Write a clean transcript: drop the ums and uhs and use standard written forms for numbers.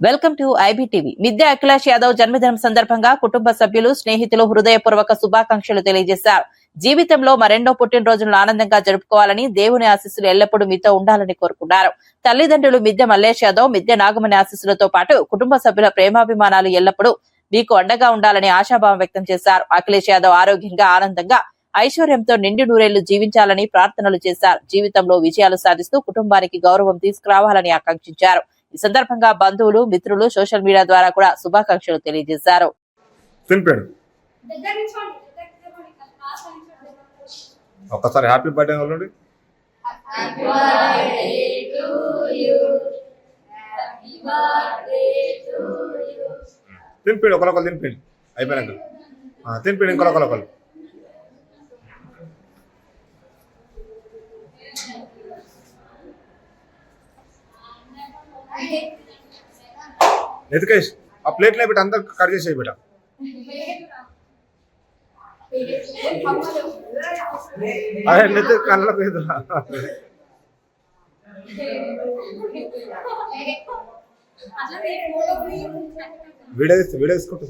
Welcome to IBTV. మిద్దె అఖిలేష్ యాదవ్ జన్మదినం సందర్భంగా కుటుంబ సభ్యులు, స్నేహితులు హృదయపూర్వక శుభాకాంక్షలు తెలియజేశారు. జీవితంలో మరెన్నో పుట్టినరోజులను ఆనందంగా జరుపుకోవాలని, దేవుని ఆశీస్సులు ఎల్లప్పుడూ మీతో ఉండాలని కోరుకున్నారు. తల్లిదండ్రులు మిద్దె మల్లేష్ యాదవ్, మిద్దె నాగమణి ఆశీస్సులతో పాటు కుటుంబ సభ్యుల ప్రేమాభిమానాలు ఎల్లప్పుడూ మీకు అండగా ఉండాలని ఆశాభావం వ్యక్తం చేశారు. అఖిలేష్ యాదవ్ ఆరోగ్యంగా, ఆనందంగా, ఐశ్వర్యంతో నిండి నూరేళ్లు జీవించాలని ప్రార్థనలు చేశారు. జీవితంలో విజయాలు సాధిస్తూ కుటుంబానికి గౌరవం తీసుకురావాలని ఆకాంక్షించారు. ఈ సందర్భంగా బంధువులు, మిత్రులు సోషల్ మీడియా ద్వారా కూడా శుభాకాంక్షలు తెలియజేశారు. ఒకసారి హ్యాపీ బర్త్డే అవ్వండి. తినిపిండి, ఒకరొకరు తినిపిండి. అయిపోయినాక తినిపిండి, ఇంకొకరు. ఎదుకేష్ ఆ ప్లేట్లో పెట్టి అందరు కట్ చేసేయి బిడ్డ. అదే నెత్తి కళ్ళ వీడియో తీసుకుంటా.